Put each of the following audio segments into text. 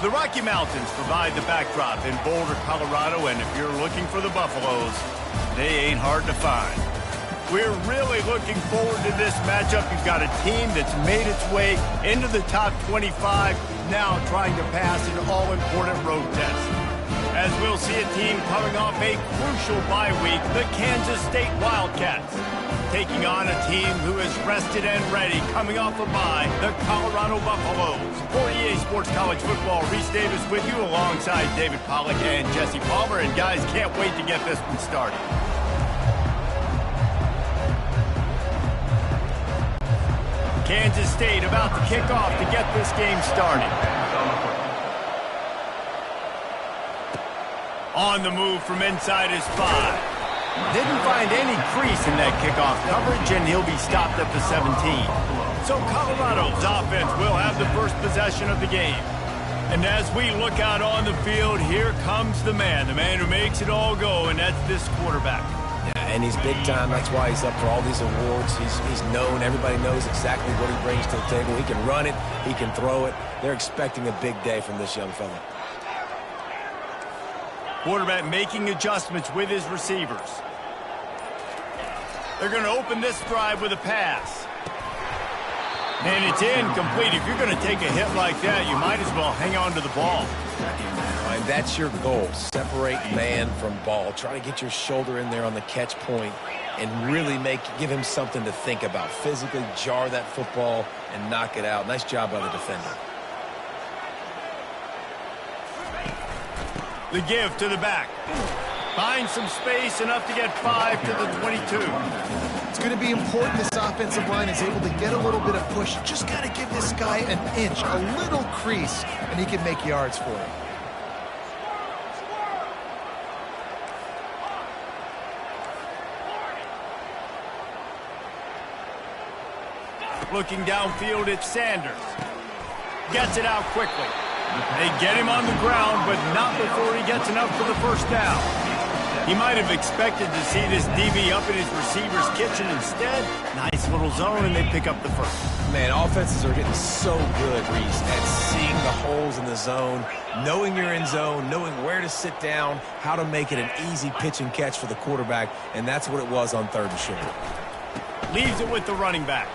The Rocky Mountains provide the backdrop in Boulder, Colorado, and if you're looking for the Buffaloes, they ain't hard to find. We're really looking forward to this matchup. You've got a team that's made its way into the top 25, now trying to pass an all-important road test. As we'll see a team coming off a crucial bye week, the Kansas State Wildcats, taking on a team who is rested and ready, coming off a bye, the Colorado Buffaloes. For EA Sports College Football, Reese Davis with you alongside David Pollack and Jesse Palmer. And guys, can't wait to get this one started. Kansas State about to kick off to get this game started. On the move from inside his 5. Didn't find any crease in that kickoff coverage, and he'll be stopped at the 17. So Colorado's offense will have the first possession of the game. And as we look out on the field, here comes the man who makes it all go, and that's this quarterback. Yeah, and he's big time. That's why he's up for all these awards. He's known. Everybody knows exactly what he brings to the table. He can run it. He can throw it. They're expecting a big day from this young fella. Quarterback making adjustments with his receivers. They're going to open this drive with a pass. And it's incomplete. If you're going to take a hit like that, you might as well hang on to the ball. And that's your goal. Separate man from ball. Try to get your shoulder in there on the catch point and really give him something to think about. Physically jar that football and knock it out. Nice job by the defender. The give to the back. Finds some space, enough to get 5 to the 22. It's going to be important this offensive line is able to get a little bit of push. Just got to give this guy an inch, a little crease, and he can make yards for it. Looking downfield, it's Sanders. Gets it out quickly. They get him on the ground, but not before he gets enough for the first down. He might have expected to see this DB up in his receiver's kitchen instead. Nice little zone, and they pick up the first. Man, offenses are getting so good, Reese, at seeing the holes in the zone, knowing you're in zone, knowing where to sit down, how to make it an easy pitch and catch for the quarterback, and that's what it was on 3rd and short. Leaves it with the running back.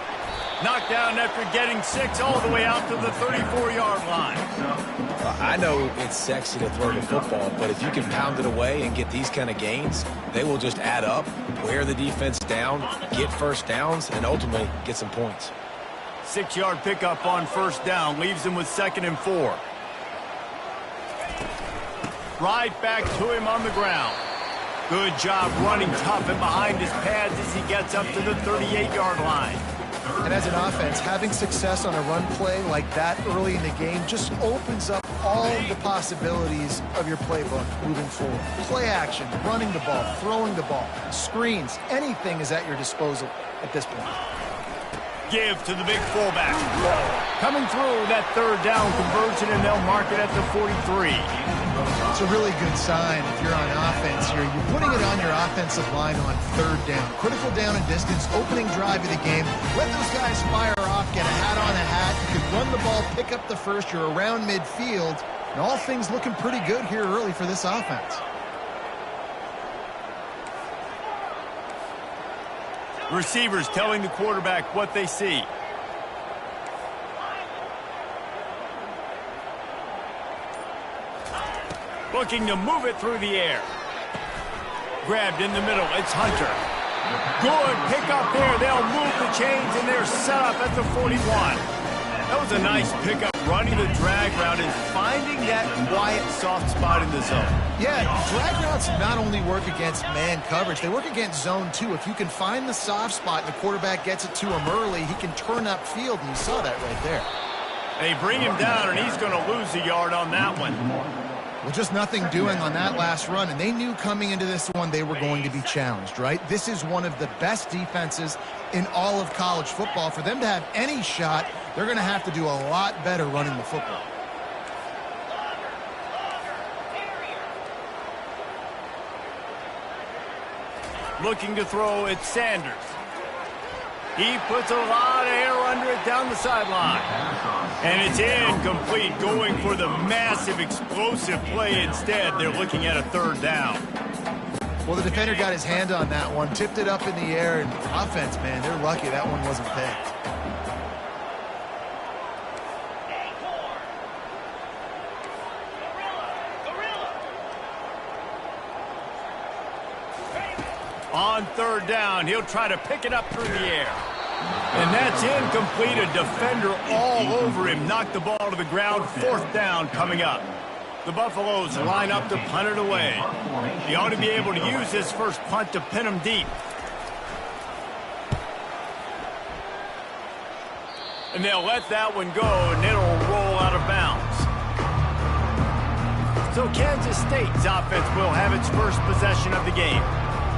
Knocked down after getting 6 all the way out to the 34-yard line. I know it's sexy to throw the football, but if you can pound it away and get these kind of gains, they will just add up, wear the defense down, get first downs, and ultimately get some points. 6-yard pickup on first down, leaves him with 2nd and 4. Right back to him on the ground. Good job running tough and behind his pads as he gets up to the 38-yard line. And as an offense, having success on a run play like that early in the game just opens up all the possibilities of your playbook moving forward. Play action, running the ball, throwing the ball, screens, anything is at your disposal at this point. Give to the big fullback. Coming through that 3rd down conversion, and they'll mark it at the 43. It's a really good sign if you're on offense here. You're putting it on your offensive line on 3rd down. Critical down and distance, opening drive of the game. Let those guys fire off, get a hat on a hat. You can run the ball, pick up the first. You're around midfield. And all things looking pretty good here early for this offense. Receivers telling the quarterback what they see. Looking to move it through the air. Grabbed in the middle. It's Hunter. Good pickup there. They'll move the chains, and they're set up at the 41. That was a nice pickup, running the drag route and finding that quiet, soft spot in the zone. Yeah, drag routes not only work against man coverage, they work against zone too. If you can find the soft spot and the quarterback gets it to him early, he can turn upfield, and you saw that right there. They bring him down, and he's going to lose a yard on that one. Well, just nothing doing on that last run, and they knew coming into this one they were going to be challenged, right? This is one of the best defenses in all of college football. For them to have any shot, they're going to have to do a lot better running the football. Looking to throw, it's Sanders. He puts a lot of air under it down the sideline. And it's incomplete, going for the massive explosive play instead. They're looking at a third down. Well, the defender got his hand on that one, tipped it up in the air, and offense, man, they're lucky that one wasn't picked. On third down, he'll try to pick it up through the air. And that's incomplete. A defender all over him. Knocked the ball to the ground. Fourth down coming up. The Buffaloes line up to punt it away. He ought to be able to use his first punt to pin him deep. And they'll let that one go, and it'll roll out of bounds. So Kansas State's offense will have its first possession of the game.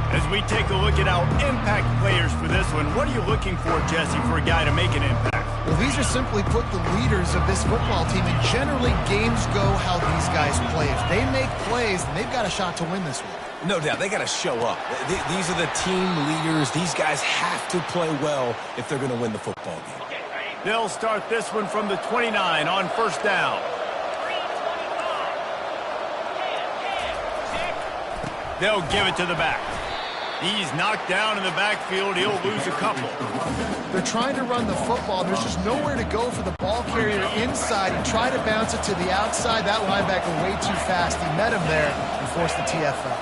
As we take a look at our impact players for this one, what are you looking for, Jesse, for a guy to make an impact? Well, these are simply put the leaders of this football team, and generally games go how these guys play. If they make plays, then they've got a shot to win this one. No doubt, they got to show up. These are the team leaders. These guys have to play well if they're going to win the football game. They'll start this one from the 29 on first down. They'll give it to the back. He's knocked down in the backfield. He'll lose a couple. They're trying to run the football. There's just nowhere to go for the ball carrier inside. He tried to bounce it to the outside. That linebacker way too fast. He met him there and forced the TFL.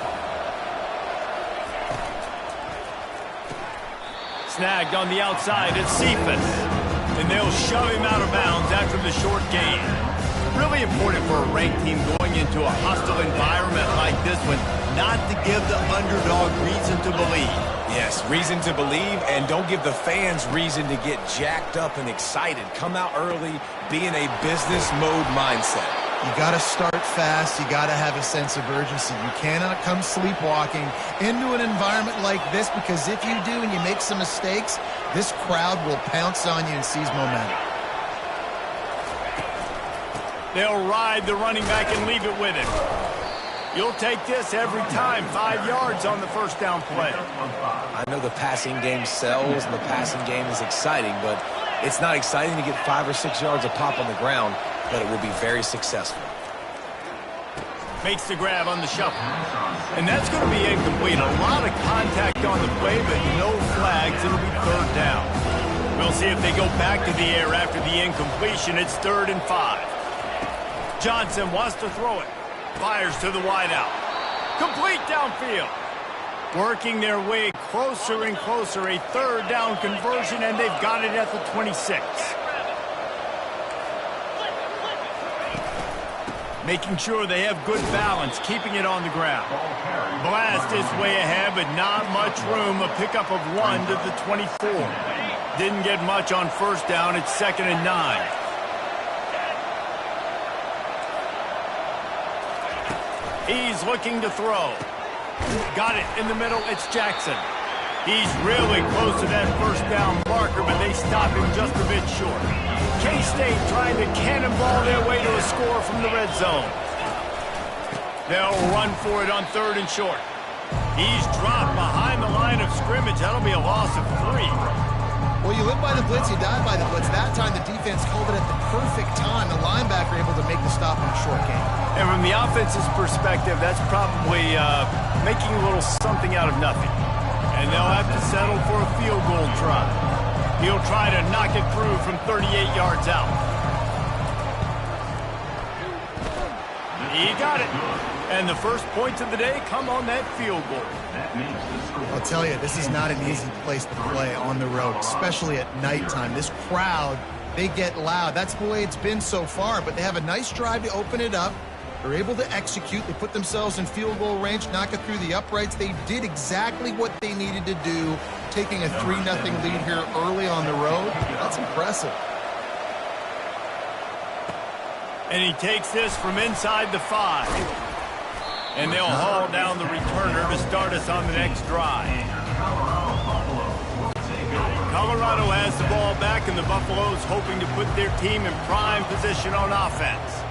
Snagged on the outside. It's Cephas. And they'll shove him out of bounds after the short gain. Really important for a ranked team going into a hostile environment like this one, not to give the underdog reason to believe. Yes, reason to believe, and don't give the fans reason to get jacked up and excited. Come out early, be in a business mode mindset. You got to start fast. You got to have a sense of urgency. You cannot come sleepwalking into an environment like this, because if you do and you make some mistakes, this crowd will pounce on you and seize momentum. They'll ride the running back and leave it with him. You'll take this every time. 5 yards on the first down play. I know the passing game sells and the passing game is exciting, but it's not exciting to get 5 or 6 yards a pop on the ground, but it will be very successful. Makes the grab on the shuffle. And that's going to be incomplete. A lot of contact on the play, but no flags. It'll be third down. We'll see if they go back to the air after the incompletion. It's 3rd and 5. Johnson wants to throw it. Fires to the wideout. Complete downfield. Working their way closer and closer. A third down conversion, and they've got it at the 26. Making sure they have good balance, keeping it on the ground. Blast is way ahead, but not much room. A pickup of 1 to the 24. Didn't get much on first down. It's 2nd and 9. He's looking to throw. Got it in the middle. It's Jackson. He's really close to that first down marker, but they stop him just a bit short. K-State trying to cannonball their way to a score from the red zone. They'll run for it on 3rd and short. He's dropped behind the line of scrimmage. That'll be a loss of 3. Well, you live by the blitz, you die by the blitz. That time the defense called it at the perfect time. The linebacker able to make the stop in a short game. And from the offense's perspective, that's probably making a little something out of nothing. And they'll have to settle for a field goal try. He'll try to knock it through from 38 yards out. He got it. And the first points of the day come on that field goal. I'll tell you, this is not an easy place to play on the road, especially at nighttime. This crowd, they get loud. That's the way it's been so far, but they have a nice drive to open it up. They're able to execute. They put themselves in field goal range, knock it through the uprights. They did exactly what they needed to do, taking a 3-0 lead here early on the road. That's impressive. And he takes this from inside the 5. And they'll haul down the returner to start us on the next drive. Colorado has the ball back, and the Buffaloes hoping to put their team in prime position on offense.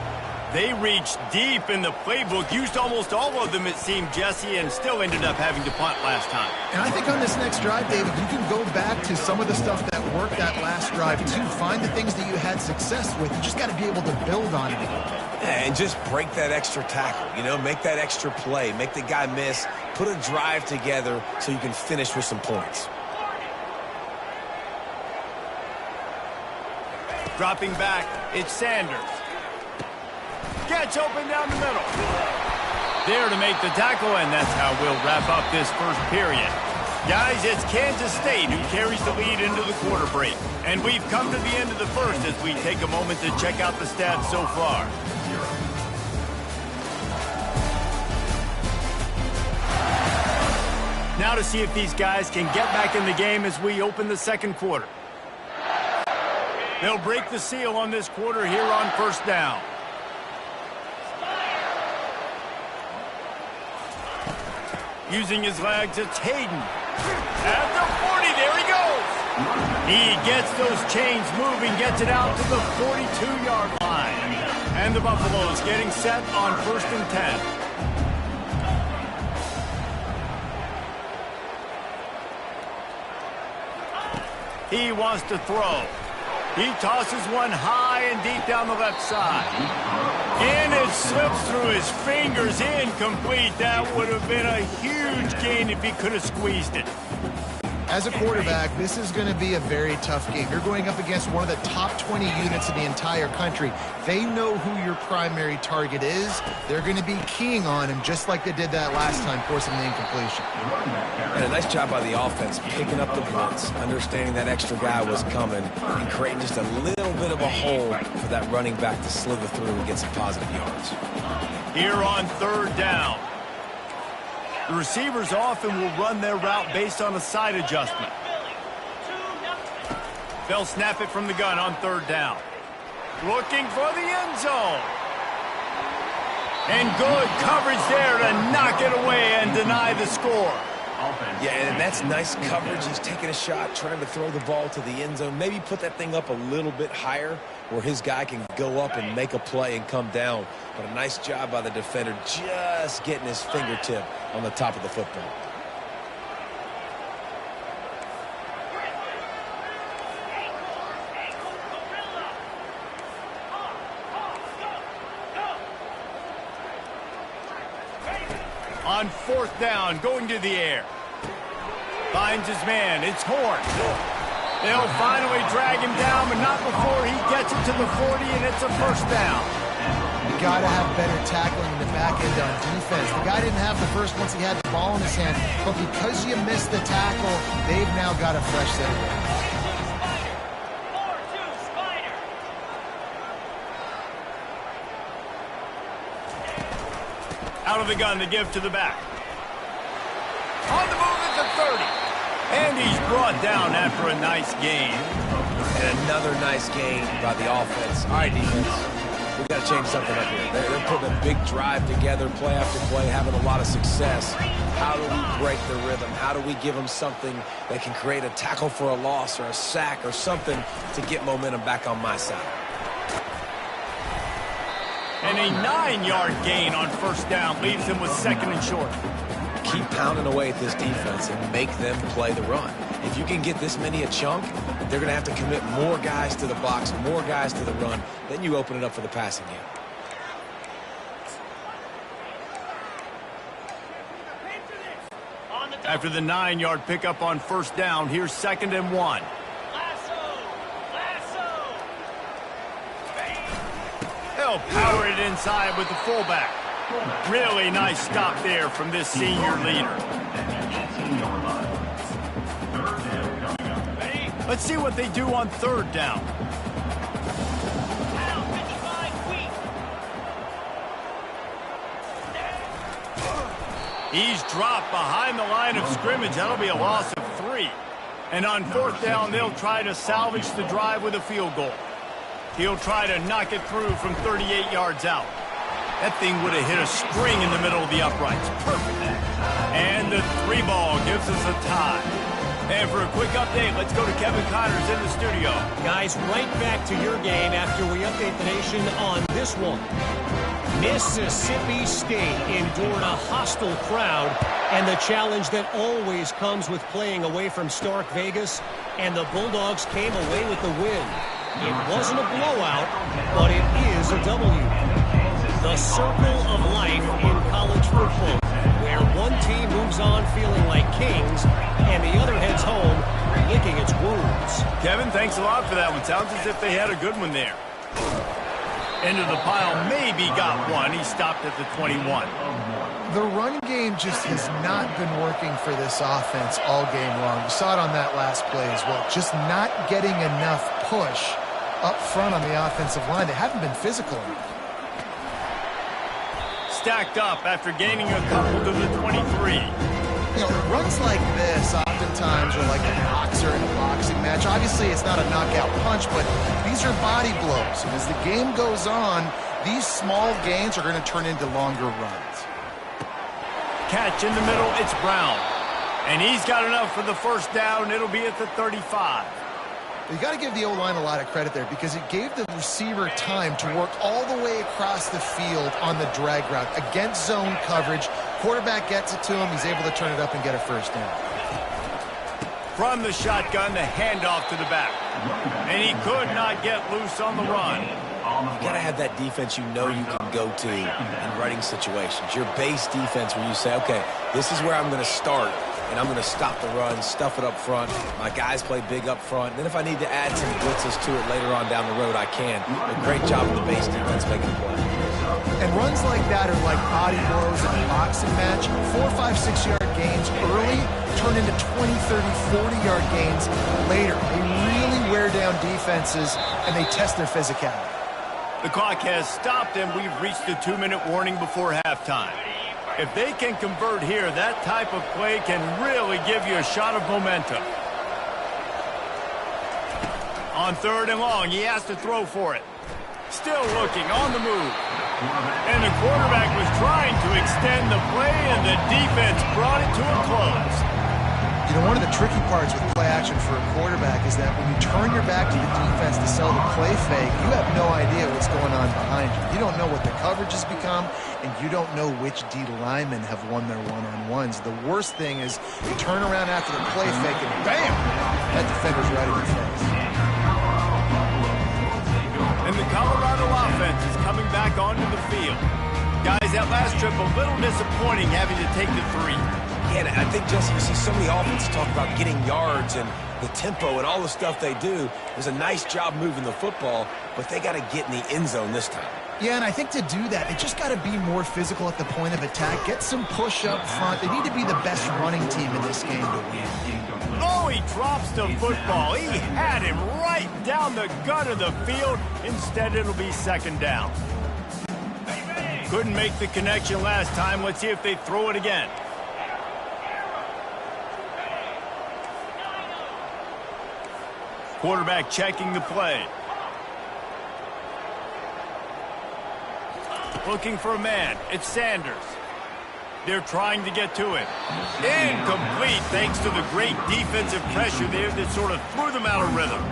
They reached deep in the playbook, used almost all of them, it seemed, Jesse, and still ended up having to punt last time. And I think on this next drive, David, you can go back to some of the stuff that worked that last drive, too. Find the things that you had success with. You just got to be able to build on it. And just break that extra tackle, you know, make that extra play, make the guy miss, put a drive together so you can finish with some points. Dropping back, it's Sanders. Gets open down the middle. There to make the tackle, and that's how we'll wrap up this first period. Guys, it's Kansas State who carries the lead into the quarter break. And we've come to the end of the first as we take a moment to check out the stats so far. Now to see if these guys can get back in the game as we open the second quarter. They'll break the seal on this quarter here on first down. Using his legs, it's Hayden. At the 40, there he goes. He gets those chains moving, gets it out to the 42-yard line. And the Buffaloes getting set on 1st and 10. He wants to throw. He tosses one high and deep down the left side. And it slips through his fingers, incomplete. That would have been a huge gain if he could have squeezed it. As a quarterback, this is going to be a very tough game. You're going up against one of the top 20 units in the entire country. They know who your primary target is. They're going to be keying on him just like they did that last time, forcing the incompletion. And a nice job by the offense picking up the blitz, understanding that extra guy was coming, and creating just a little bit of a hole for that running back to slither through and get some positive yards. Here on 3rd down. The receivers often will run their route based on a side adjustment. They'll snap it from the gun on 3rd down. Looking for the end zone. And good coverage there to knock it away and deny the score. Yeah, and that's nice coverage. He's taking a shot, trying to throw the ball to the end zone. Maybe put that thing up a little bit higher where his guy can go up and make a play and come down. But a nice job by the defender just getting his fingertip on the top of the football. On 4th down, going to the air. Finds his man. It's Horn. They'll finally drag him down, but not before he gets it to the 40, and it's a 1st down. You got to have better tackling in the back end on defense. The guy didn't have the first once he had the ball in his hand, but because you missed the tackle, they've now got a fresh set of downs. Out of the gun to give to the back. On the move at the 30. And he's brought down after a nice gain. And another nice gain by the offense. All right, defense. We've got to change something up here. They're putting a big drive together, play after play, having a lot of success. How do we break the rhythm? How do we give them something that can create a tackle for a loss or a sack or something to get momentum back on my side? And a 9-yard gain on 1st down leaves him with 2nd and short. Keep pounding away at this defense and make them play the run. If you can get this many a chunk, they're going to have to commit more guys to the box, more guys to the run. Then you open it up for the passing game. After the 9-yard pickup on 1st down, here's 2nd and 1. They'll power it inside with the fullback. Really nice stop there from this senior leader. Let's see what they do on 3rd down. He's dropped behind the line of scrimmage. That'll be a loss of 3. And on 4th down, they'll try to salvage the drive with a field goal. He'll try to knock it through from 38 yards out. That thing would have hit a string in the middle of the uprights. Perfect. And the 3 ball gives us a tie. And for a quick update, let's go to Kevin Connors in the studio. Guys, right back to your game after we update the nation on this one. Mississippi State endured a hostile crowd and the challenge that always comes with playing away from Stark Vegas, and the Bulldogs came away with the win. It wasn't a blowout, but it is a W. The circle of life in college football, where one team moves on feeling like kings and the other heads home licking its wounds. Kevin, thanks a lot for that one. Sounds as if they had a good one there. Into the pile, maybe got one. He stopped at the 21. The run game just has not been working for this offense all game long. You saw it on that last play as well. Just not getting enough push up front on the offensive line. They haven't been physical enough. Stacked up after gaining a couple to the 23. You know, runs like this oftentimes are like a boxer in a boxing match. Obviously, it's not a knockout punch, but these are body blows. And as the game goes on, these small gains are going to turn into longer runs. Catch in the middle, it's Brown. And he's got enough for the first down. It'll be at the 35. You got to give the O-line a lot of credit there because it gave the receiver time to work all the way across the field on the drag route against zone coverage. Quarterback gets it to him. He's able to turn it up and get a first down. From the shotgun, the handoff to the back. And he could not get loose on the run. You got to have that defense you know you can go to in running situations. Your base defense where you say, okay, this is where I'm going to start, and I'm going to stop the run, stuff it up front. My guys play big up front. And then if I need to add some blitzes to it later on down the road, I can. A great job of the base defense making a play. And runs like that are like body blows in a boxing match. 4, 5, 6-yard gains early turn into 20, 30, 40-yard gains later. They really wear down defenses, and they test their physicality. The clock has stopped, and we've reached the 2-minute warning before halftime. If they can convert here, that type of play can really give you a shot of momentum. On 3rd and long, he has to throw for it. Still looking, on the move. And the quarterback was trying to extend the play, and the defense brought it to a close. You know, one of the tricky parts with play action for a quarterback is that when you turn your back to the defense to sell the play fake, you have no idea what's going on behind you. You don't know what the coverage has become, and you don't know which D linemen have won their one-on-ones. The worst thing is you turn around after the play fake, and bam! That defender's right in your face. And the Colorado offense is coming back onto the field. Guys, that last trip a little disappointing having to take the 3. Yeah, and I think, Jesse, you see so many offenses talk about getting yards and the tempo and all the stuff they do. There's a nice job moving the football, but they got to get in the end zone this time. Yeah, and I think to do that, they just got to be more physical at the point of attack. Get some push up front. They need to be the best running team in this game to win. Oh, he drops the football. He had him right down the gut of the field. Instead, it'll be 2nd down. Couldn't make the connection last time. Let's see if they throw it again. Quarterback checking the play. Looking for a man. It's Sanders. They're trying to get to him. Incomplete thanks to the great defensive pressure there that sort of threw them out of rhythm.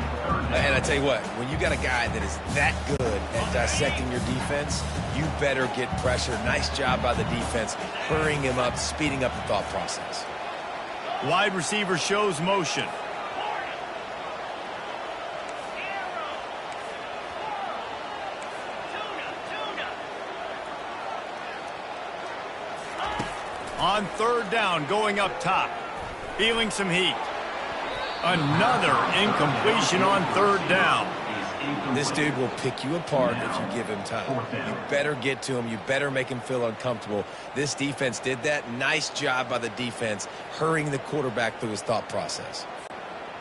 And I tell you what, when you got a guy that is that good at dissecting your defense, you better get pressure. Nice job by the defense, hurrying him up, speeding up the thought process. Wide receiver shows motion. On 3rd down, going up top. Feeling some heat. Another incompletion on 3rd down. This dude will pick you apart if you give him time. You better get to him. You better make him feel uncomfortable. This defense did that. Nice job by the defense, hurrying the quarterback through his thought process.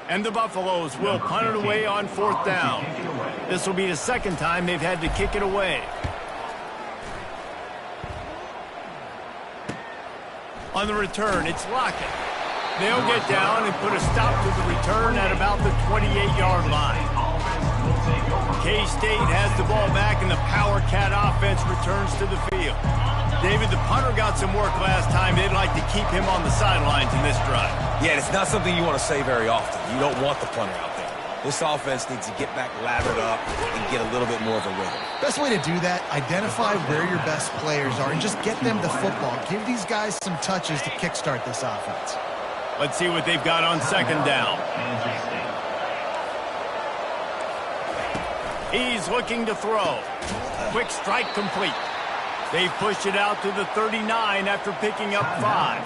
And the Buffaloes will punt it away on 4th down. This will be the 2nd time they've had to kick it away. On the return, it's Lockett. They'll get down and put a stop to the return at about the 28-yard line. K-State has the ball back, and the Power Cat offense returns to the field. David, the punter got some work last time. They'd like to keep him on the sidelines in this drive. Yeah, it's not something you want to say very often. You don't want the punter out there. This offense needs to get back lathered up and get a little bit more of a rhythm. Best way to do that, identify where your best players are and just get them the football. Give these guys some touches to kickstart this offense. Let's see what they've got on second down. He's looking to throw. Quick strike complete. They've pushed it out to the 39 after picking up 5.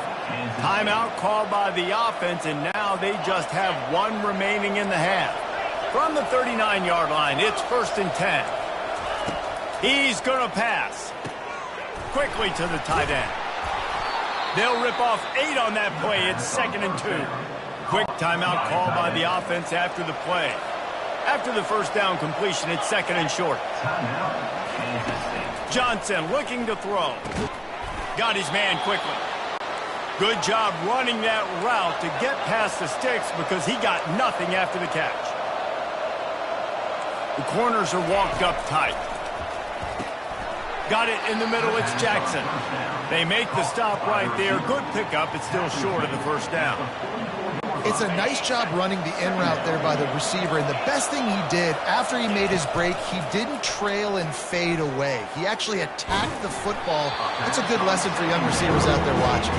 Timeout called by the offense, and now they just have 1 remaining in the half. From the 39-yard line, it's 1st and 10. He's going to pass. Quickly to the tight end. They'll rip off 8 on that play. It's 2nd and 2. Quick timeout called by the offense after the play. After the first down completion, it's 2nd and short. Johnson looking to throw. Got his man quickly. Good job running that route to get past the sticks because he got nothing after the catch. The corners are walked up tight. Got it in the middle, it's Jackson. They make the stop right there. Good pickup, it's still short of the first down. It's a nice job running the in route there by the receiver, and the best thing he did after he made his break, he didn't trail and fade away. He actually attacked the football. That's a good lesson for young receivers out there watching.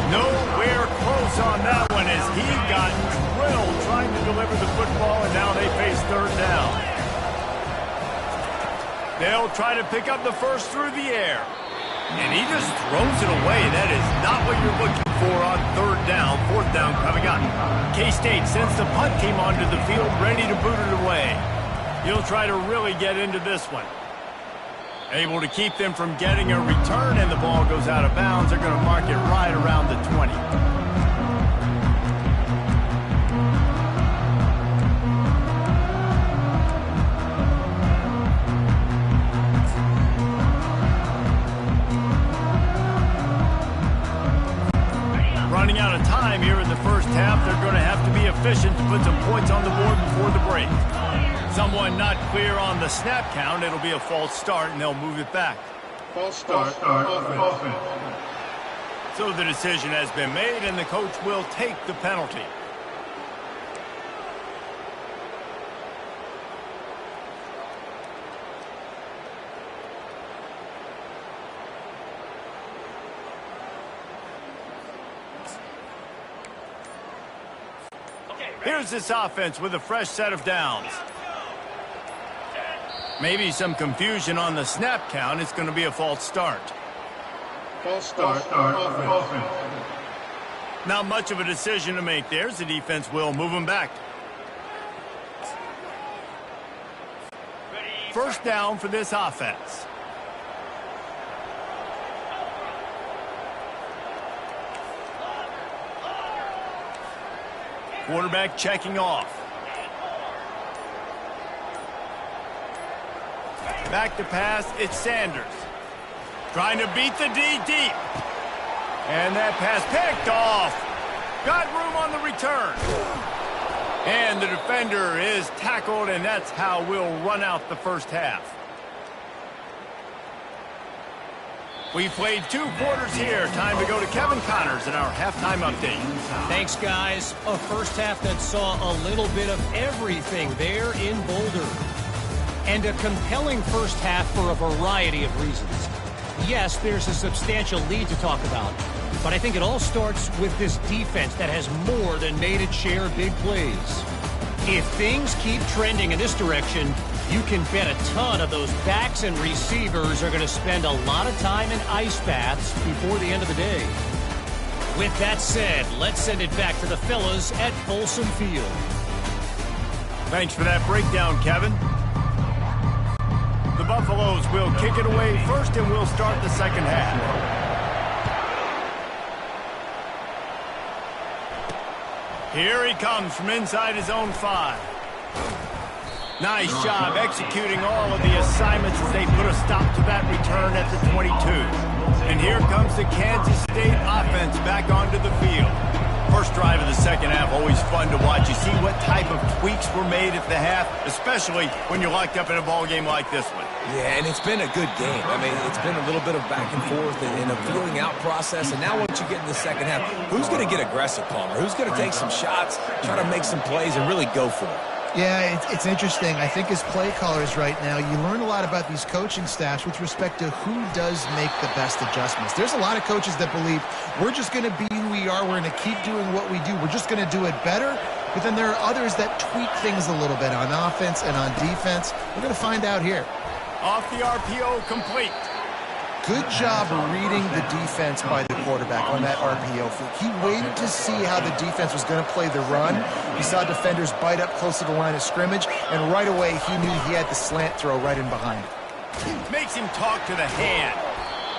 Nowhere close on that one as he got drilled trying to deliver the football, and now they face third down. They'll try to pick up the first through the air. And he just throws it away. That is not what you're looking for on third down. Fourth down coming up. K-State sends the punt team onto the field, ready to boot it away. He'll try to really get into this one. Able to keep them from getting a return, and the ball goes out of bounds. They're going to mark it right around the 20. Running out of time here in the first half. They're going to have to be efficient to put some points on the board before the break. Someone not clear on the snap count. It'll be a false start, and they'll move it back. False start. Offense. So the decision has been made, and the coach will take the penalty. Here's this offense with a fresh set of downs. Maybe some confusion on the snap count. It's going to be a false start. False start. Offense. Not much of a decision to make there. The defense will move them back. First down for this offense. Quarterback checking off. Back to pass, it's Sanders. Trying to beat the D deep. And that pass picked off. Got room on the return. And the defender is tackled, and that's how we'll run out the first half. We've played 2 quarters here. Time to go to Kevin Connors in our halftime update. Thanks, guys. A first half that saw a little bit of everything there in Boulder. And a compelling first half for a variety of reasons. Yes, there's a substantial lead to talk about, but I think it all starts with this defense that has more than made its share of big plays. If things keep trending in this direction, you can bet a ton of those backs and receivers are going to spend a lot of time in ice baths before the end of the day. With that said, let's send it back to the fellas at Folsom Field. Thanks for that breakdown, Kevin. The Buffaloes will kick it away first, and we'll start the second half. Here he comes from inside his own 5. Nice job executing all of the assignments as they put a stop to that return at the 22. And here comes the Kansas State offense back onto the field. First drive of the second half, always fun to watch. You see what type of tweaks were made at the half, especially when you're locked up in a ball game like this one. Yeah, and it's been a good game. I mean, it's been a little bit of back and forth and a feeling out process. And now once you get in the second half, who's going to get aggressive, Palmer? Who's going to take some shots, try to make some plays, and really go for it? Yeah, it's interesting. I think as play callers right now, you learn a lot about these coaching staffs with respect to who does make the best adjustments. There's a lot of coaches that believe we're just going to be who we are. We're going to keep doing what we do. We're just going to do it better. But then there are others that tweak things a little bit on offense and on defense. We're going to find out here. Off the RPO, complete. Good job reading the defense by the quarterback on that RPO flick. He waited to see how the defense was going to play the run. He saw defenders bite up close to the line of scrimmage, and right away he knew he had the slant throw right in behind. Makes him talk to the hand.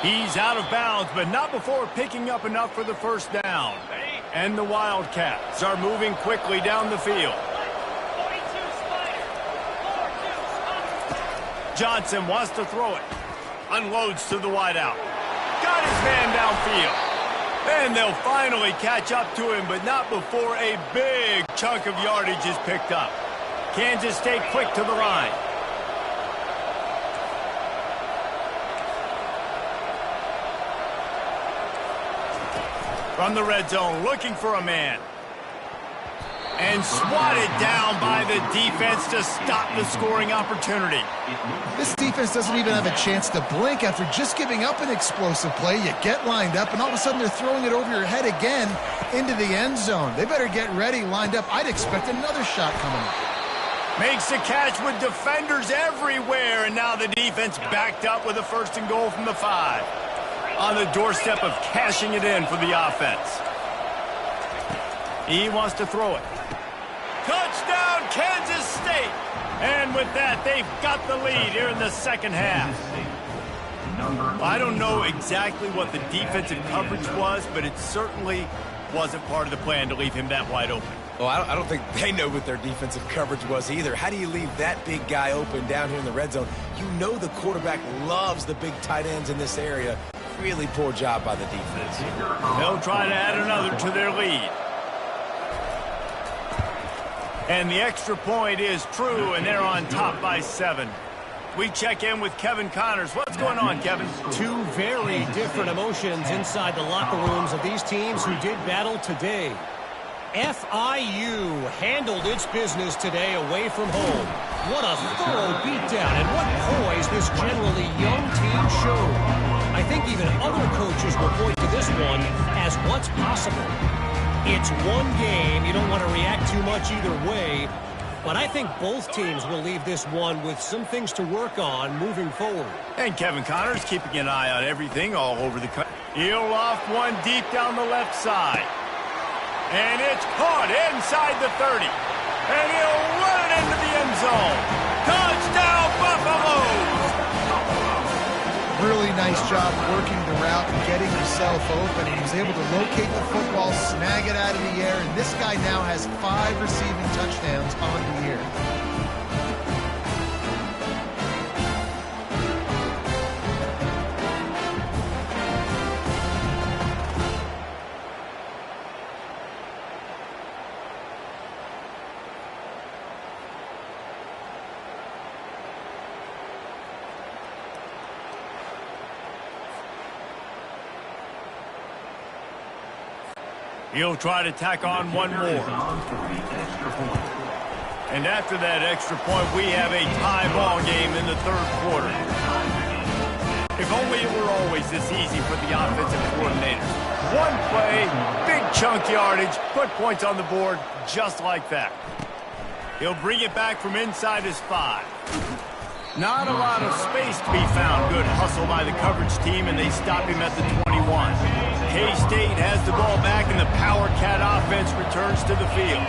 He's out of bounds, but not before picking up enough for the first down. And the Wildcats are moving quickly down the field. Johnson wants to throw it. Unloads to the wideout. Got his man downfield. And they'll finally catch up to him, but not before a big chunk of yardage is picked up. Kansas State quick to the line. From the red zone, looking for a man. And swatted down by the defense to stop the scoring opportunity. This defense doesn't even have a chance to blink after just giving up an explosive play. You get lined up, and all of a sudden they're throwing it over your head again into the end zone. They better get ready, lined up. I'd expect another shot coming up. Makes the catch with defenders everywhere, and now the defense backed up with a 1st and goal from the 5. On the doorstep of cashing it in for the offense. He wants to throw it. Touchdown, Kansas State! And with that, they've got the lead here in the second half. I don't know exactly what the defensive coverage was, but it certainly wasn't part of the plan to leave him that wide open. Well, I don't think they know what their defensive coverage was either. How do you leave that big guy open down here in the red zone? You know the quarterback loves the big tight ends in this area. Really poor job by the defense. They'll try to add another to their lead. And the extra point is true, and they're on top by 7. We check in with Kevin Connors. What's going on, Kevin? Two very different emotions inside the locker rooms of these teams who did battle today. FIU handled its business today away from home. What a thorough beatdown, and what poise this generally young team showed. I think even other coaches will point to this one as what's possible. It's one game. You don't want to react too much either way. But I think both teams will leave this one with some things to work on moving forward. And Kevin Connors keeping an eye on everything all over the country. He'll loft one deep down the left side. And it's caught inside the 30. And he'll run it into the end zone. Touchdown, Buffaloes! Really nice job working the route and getting himself open. And he was able to locate the football, snag it out of the air, and this guy now has 5 receiving touchdowns on the year. He'll try to tack on one more. And after that extra point, we have a tie ball game in the 3rd quarter. If only it were always this easy for the offensive coordinators. One play, big chunk yardage, put points on the board just like that. He'll bring it back from inside his 5. Not a lot of space to be found. Good hustle by the coverage team, and they stop him at the 21. K-State has the ball back, and the Power Cat offense returns to the field.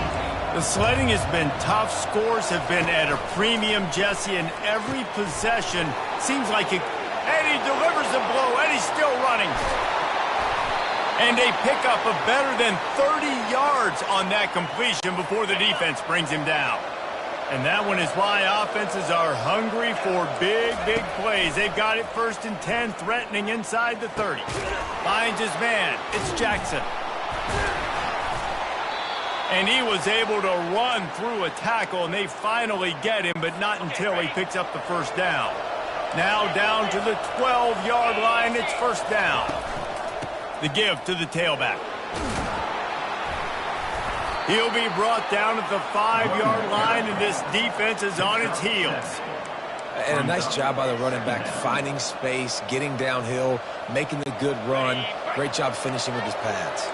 The sledding has been tough. Scores have been at a premium, Jesse, and every possession seems like it. And he delivers the blow, and he's still running. And a pickup of better than 30 yards on that completion before the defense brings him down. And that one is why offenses are hungry for big, big plays. They've got it 1st and 10, threatening inside the 30. Finds his man. It's Jackson. And he was able to run through a tackle, and they finally get him, but not until he picks up the first down. Now down to the 12-yard line, it's first down. The give to the tailback. He'll be brought down at the 5-yard line, and this defense is on its heels. And a nice job by the running back, finding space, getting downhill, making the good run. Great job finishing with his pads.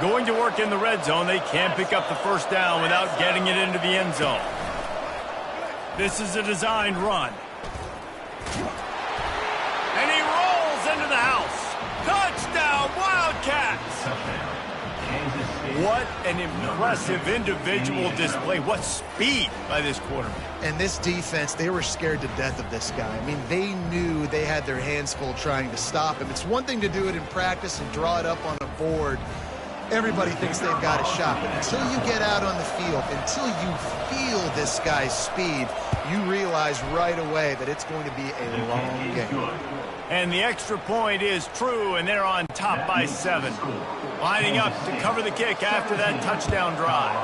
Going to work in the red zone, they can't pick up the first down without getting it into the end zone. This is a designed run. And he rolls into the house. Touchdown, Wildcats! What an impressive individual display. What speed by this quarterback. And this defense, they were scared to death of this guy. I mean, they knew they had their hands full trying to stop him. It's one thing to do it in practice and draw it up on a board. Everybody thinks they've got a shot, but until you get out on the field, until you feel this guy's speed, you realize right away that it's going to be a long game. And the extra point is true, and they're on top by 7. Lining up to cover the kick after that touchdown drive.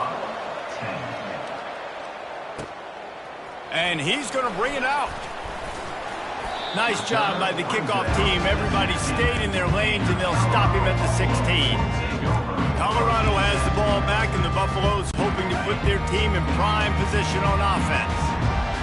And he's going to bring it out. Nice job by the kickoff team. Everybody stayed in their lanes, and they'll stop him at the 16. Colorado has the ball back, and the Buffaloes hoping to put their team in prime position on offense.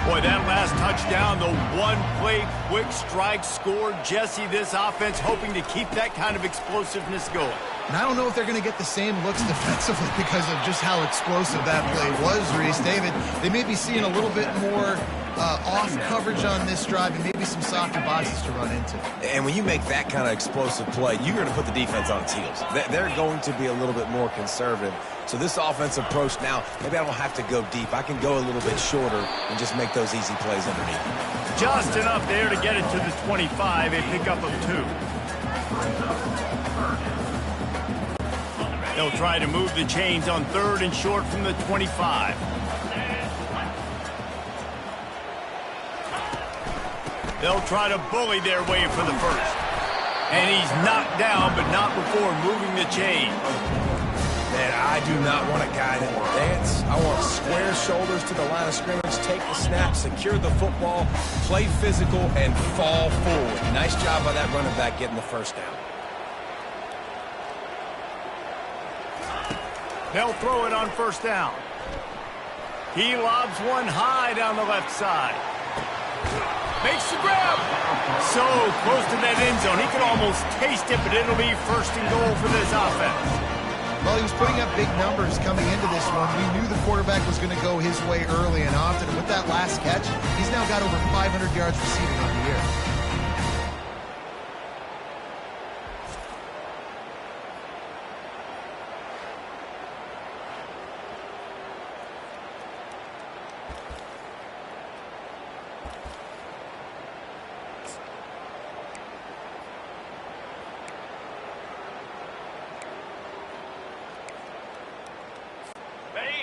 Boy, that last touchdown, the one-play quick strike score. Jesse, this offense hoping to keep that kind of explosiveness going. And I don't know if they're going to get the same looks defensively because of just how explosive that play was, Reese. David, they may be seeing a little bit more off coverage on this drive and maybe some softer boxes to run into. And when you make that kind of explosive play, you're going to put the defense on its heels. They're going to be a little bit more conservative. So this offensive approach now, maybe I don't have to go deep. I can go a little bit shorter and just make those easy plays underneath. Just enough there to get it to the 25, a pickup of 2. They'll try to move the chains on 3rd and short from the 25. They'll try to bully their way for the first. And he's knocked down, but not before moving the chain. Man, I do not want a guy that will dance. I want square shoulders to the line of scrimmage, take the snap, secure the football, play physical, and fall forward. Nice job by that running back getting the first down. They'll throw it on first down. He lobs one high down the left side. Makes the grab. So close to that end zone. He could almost taste it, but it'll be first and goal for this offense. Well, he was putting up big numbers coming into this one. We knew the quarterback was going to go his way early and often. And with that last catch, he's now got over 500 yards receiving on the year.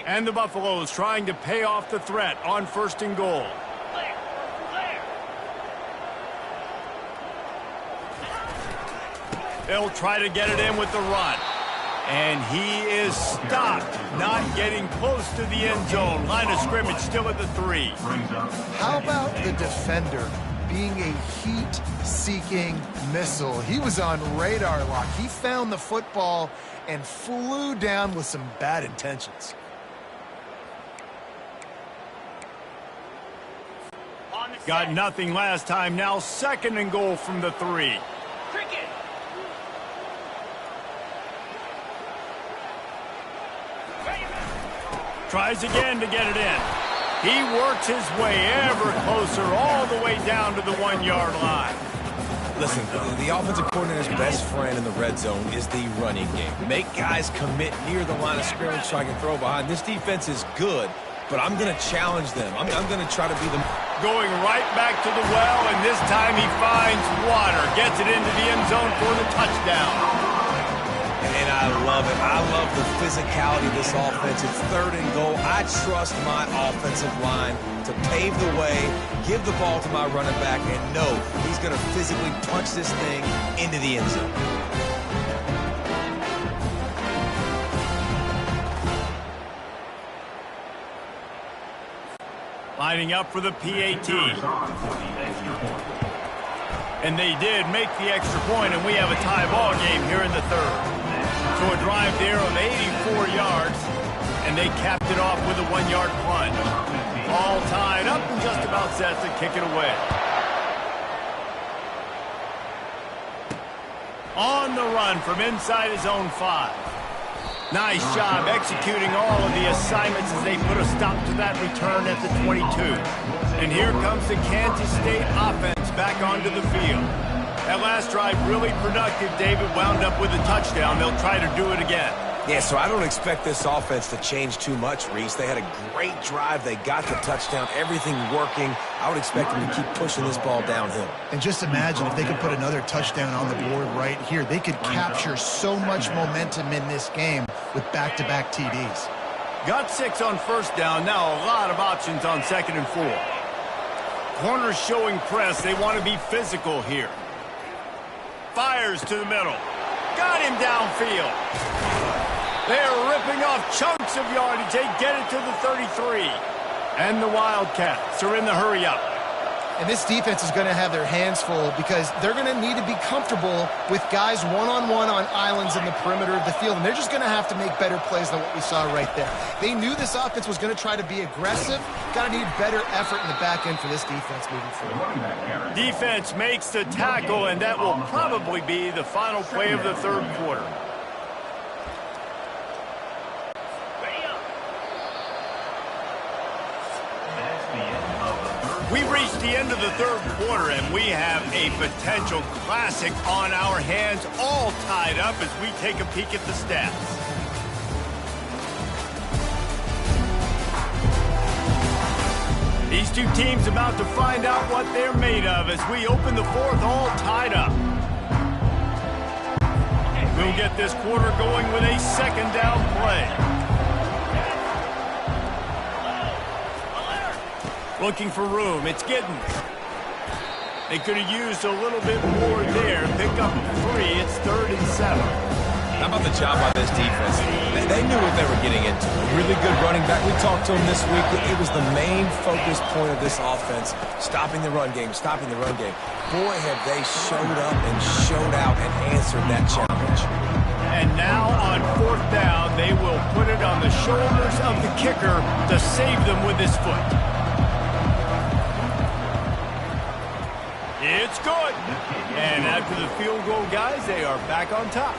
And the Buffaloes trying to pay off the threat on first and goal. They'll try to get it in with the run. And he is stopped, not getting close to the end zone. Line of scrimmage still at the 3. How about the defender being a heat-seeking missile? He was on radar lock. He found the football and flew down with some bad intentions. Got nothing last time. Now second and goal from the 3. Tries again to get it in. He works his way ever closer all the way down to the 1-yard line. Listen, the offensive coordinator's best friend in the red zone is the running game. Make guys commit near the line of scrimmage so I can throw behind. This defense is good, but I'm going to challenge them. I'm going to try to be the... Going right back to the well, and this time he finds water. Gets it into the end zone for the touchdown. And I love it. I love the physicality of this offense. It's 3rd and goal. I trust my offensive line to pave the way, give the ball to my running back, and know he's going to physically punch this thing into the end zone. Lining up for the PAT. And they did make the extra point, and we have a tie ball game here in the third. So a drive there of 84 yards, and they capped it off with a 1-yard plunge. All tied up and just about set to kick it away. On the run from inside his own 5. Nice job executing all of the assignments as they put a stop to that return at the 22. And here comes the Kansas State offense back onto the field. That last drive really productive. David wound up with a touchdown. They'll try to do it again. Yeah, so I don't expect this offense to change too much, Reese. They had a great drive. They got the touchdown. Everything working. I would expect them to keep pushing this ball downhill. And just imagine if they could put another touchdown on the board right here. They could capture so much momentum in this game with back-to-back TDs. Got 6 on first down. Now a lot of options on 2nd and 4. Corners showing press. They want to be physical here. Fires to the middle. Got him downfield. They're ripping off chunks of yardage. They get it to the 33. And the Wildcats are in the hurry-up. And this defense is going to have their hands full because they're going to need to be comfortable with guys one-on-one on islands in the perimeter of the field. And they're just going to have to make better plays than what we saw right there. They knew this offense was going to try to be aggressive. Got to need better effort in the back end for this defense moving forward. Defense makes the tackle, and that will probably be the final play of the third quarter. We've reached the end of the third quarter, and we have a potential classic on our hands, all tied up as we take a peek at the stats. These two teams about to find out what they're made of as we open the fourth, all tied up. We'll get this quarter going with a 2nd down play. Looking for room. It's Giddens. They could have used a little bit more there. Pick up 3. It's 3rd and 7. How about the job by this defense? They knew what they were getting into. A really good running back. We talked to him this week. It was the main focus point of this offense. Stopping the run game, stopping the run game. Boy, have they showed up and showed out and answered that challenge. And now on 4th down, they will put it on the shoulders of the kicker to save them with his foot. It's good. And after the field goal, guys, they are back on top.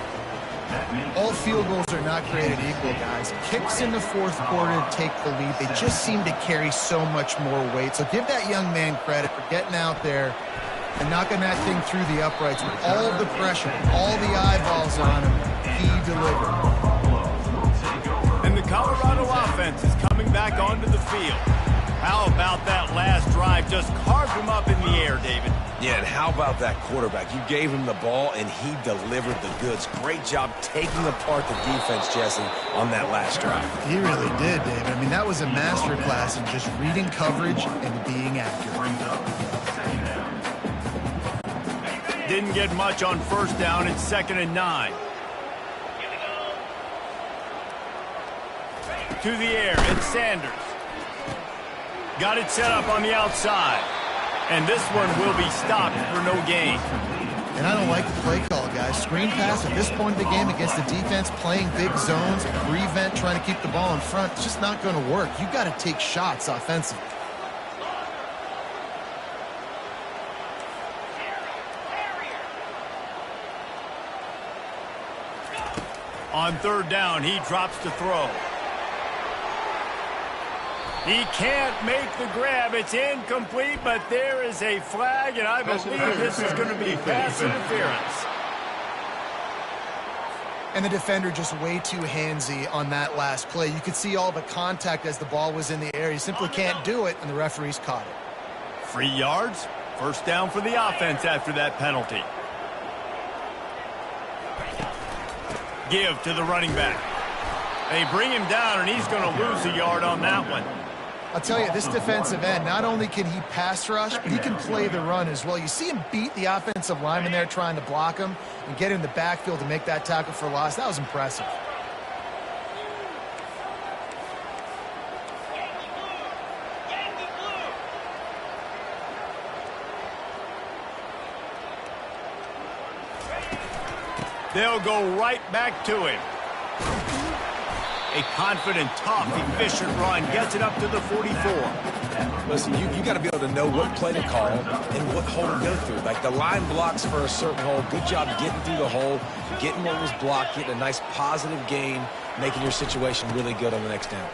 All field goals are not created equal, guys. Kicks in the fourth quarter take the lead. They just seem to carry so much more weight. So give that young man credit for getting out there and knocking that thing through the uprights with all of the pressure, all the eyeballs on him. He delivered. And the Colorado offense is coming back onto the field. How about that last drive? Just carved him up in the air, David. Yeah, and how about that quarterback? You gave him the ball, and he delivered the goods. Great job taking apart the defense, Jesse, on that last drive. He really did, David. I mean, that was a masterclass in just reading coverage and being accurate. Didn't get much on first down. It's 2nd and 9. To the air, it's Sanders. Got it set up on the outside. And this one will be stopped for no gain. And I don't like the play call, guys. Screen pass at this point of the game against the defense playing big zones, prevent trying to keep the ball in front. It's just not going to work. You've got to take shots offensively. On 3rd down, he drops to throw. He can't make the grab. It's incomplete, but there is a flag, and I believe this is going to be pass interference. And the defender just way too handsy on that last play. You could see all the contact as the ball was in the air. He simply can't do it, and the referees caught it. 3 yards. First down for the offense after that penalty. Give to the running back. They bring him down, and he's going to lose a yard on that one. I'll tell you, this defensive end, not only can he pass rush, but he can play the run as well. You see him beat the offensive lineman there trying to block him and get in the backfield to make that tackle for loss. That was impressive. They'll go right back to him. A confident, tough, efficient run gets it up to the 44. Listen, you got to be able to know what play to call and what hole to go through. Like the line blocks for a certain hole. Good job getting through the hole, getting what was blocked, getting a nice positive gain, making your situation really good on the next down.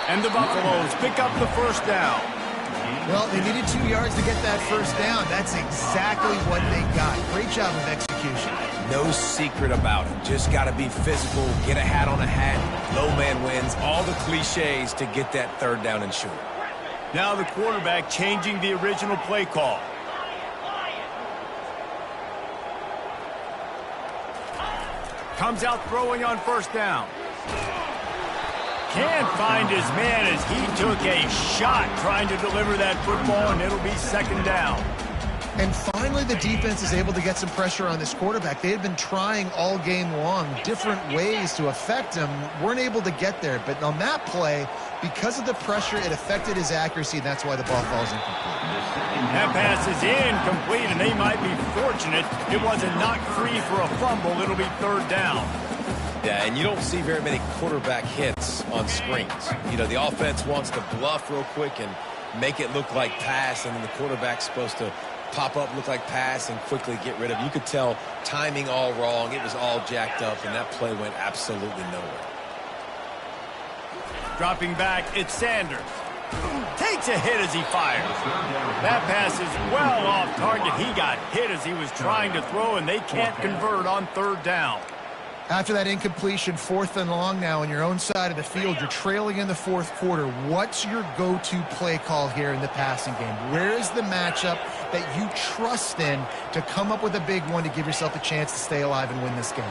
And the Buffaloes pick up the first down. Well, they needed 2 yards to get that first down. That's exactly what they got. Great job of execution. No secret about it. Just got to be physical, get a hat on a hat, low man wins, all the cliches to get that third down and short. Now the quarterback changing the original play call. Comes out throwing on first down. Can't find his man as he took a shot trying to deliver that football, and it'll be second down. And finally, the defense is able to get some pressure on this quarterback. They had been trying all game long different ways to affect him, weren't able to get there. But on that play, because of the pressure, it affected his accuracy, and that's why the ball falls incomplete. That pass is incomplete, and they might be fortunate it wasn't knocked free for a fumble. It'll be third down. Yeah, and you don't see very many quarterback hits on screens. You know, the offense wants to bluff real quick and make it look like pass, and then the quarterback's supposed to pop up, look like pass, and quickly get rid of it. You could tell timing all wrong. It was all jacked up, and that play went absolutely nowhere. Dropping back, it's Sanders. Takes a hit as he fires. That pass is well off target. He got hit as he was trying to throw, and they can't convert on third down. After that incompletion, 4th and long now on your own side of the field, you're trailing in the fourth quarter. What's your go-to play call here in the passing game? Where is the matchup that you trust in to come up with a big one to give yourself a chance to stay alive and win this game?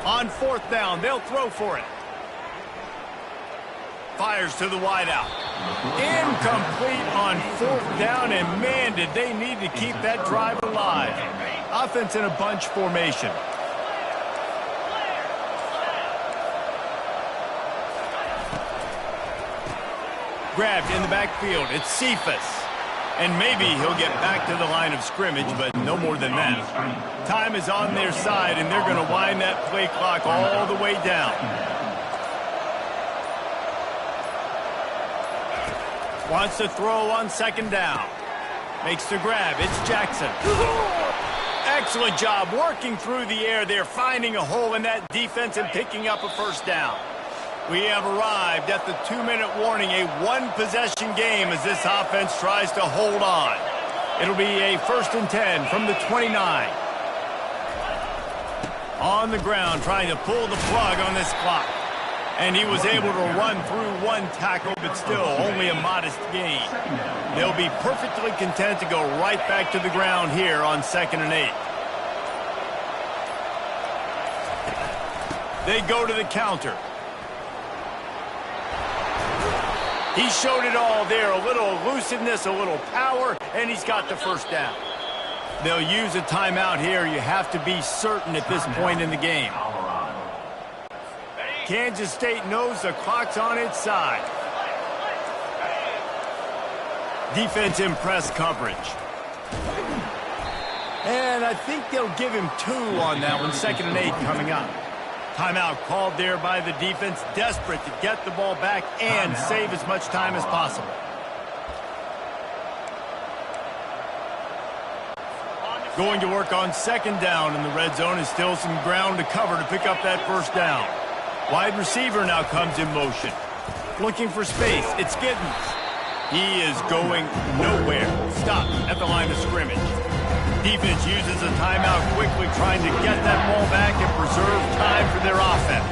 On fourth down, they'll throw for it. Fires to the wideout. Incomplete on fourth down, and man, did they need to keep that drive alive. Offense in a bunch formation. Grabbed in the backfield. It's Cephas. And maybe he'll get back to the line of scrimmage, but no more than that. Time is on their side, and they're going to wind that play clock all the way down. Wants to throw on second down. Makes the grab. It's Jackson. Excellent job working through the air there, finding a hole in that defense and picking up a first down. We have arrived at the 2-minute warning, a one-possession game as this offense tries to hold on. It'll be a 1st and 10 from the 29. On the ground, trying to pull the plug on this clock. And he was able to run through one tackle, but still only a modest gain. They'll be perfectly content to go right back to the ground here on 2nd and 8. They go to the counter. He showed it all there, a little elusiveness, a little power, and he's got the first down. They'll use a timeout here. You have to be certain at this point in the game. Kansas State knows the clock's on its side. Defense in press coverage. And I think they'll give him 2 on that one, 2nd and 8 coming up. Timeout called there by the defense, desperate to get the ball back and save as much time as possible. Going to work on 2nd down, and the red zone is still some ground to cover to pick up that first down. Wide receiver now comes in motion. Looking for space. It's Giddens. He is going nowhere. Stopped at the line of scrimmage. Defense uses a timeout quickly, trying to get that ball back and preserve time for their offense.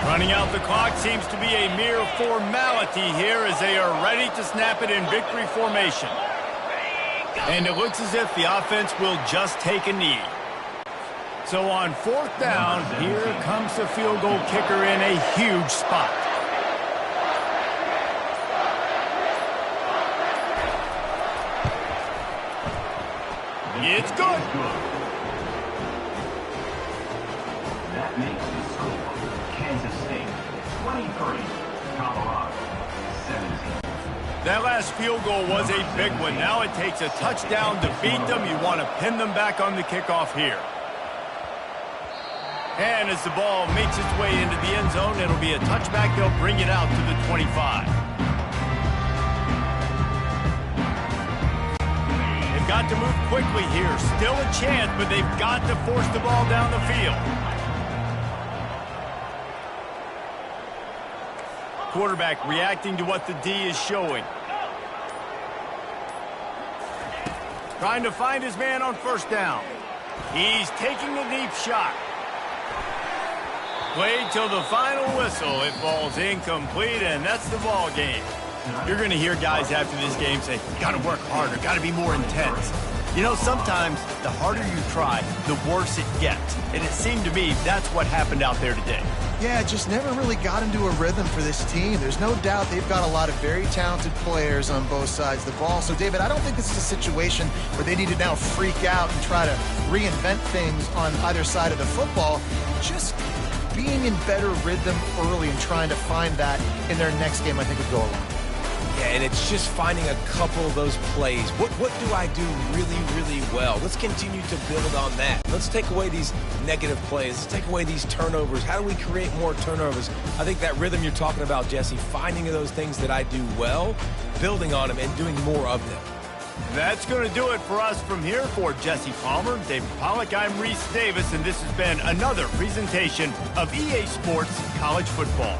Running out the clock seems to be a mere formality here as they are ready to snap it in victory formation. And it looks as if the offense will just take a knee. So on 4th down, here comes the field goal kicker in a huge spot. It's good. That makes the score Kansas State 23, Colorado 17. That last field goal was a big one. Now it takes a touchdown to beat them. You want to pin them back on the kickoff here. And as the ball makes its way into the end zone, it'll be a touchback. They'll bring it out to the 25. They've got to move quickly here. Still a chance, but they've got to force the ball down the field. Quarterback reacting to what the D is showing. Trying to find his man on first down. He's taking a deep shot. Played till the final whistle. It falls incomplete, and that's the ball game. You're going to hear guys after this game say, got to work harder, got to be more intense. You know, sometimes the harder you try, the worse it gets. And it seemed to me that's what happened out there today. Yeah, just never really got into a rhythm for this team. There's no doubt they've got a lot of very talented players on both sides of the ball. So, David, I don't think this is a situation where they need to now freak out and try to reinvent things on either side of the football. Just being in better rhythm early and trying to find that in their next game, I think, would go a long way. Yeah, and it's just finding a couple of those plays. What do I do really, really well? Let's continue to build on that. Let's take away these negative plays. Let's take away these turnovers. How do we create more turnovers? I think that rhythm you're talking about, Jesse, finding those things that I do well, building on them, and doing more of them. That's going to do it for us from here. For Jesse Palmer, David Pollack, I'm Reese Davis, and this has been another presentation of EA Sports College Football.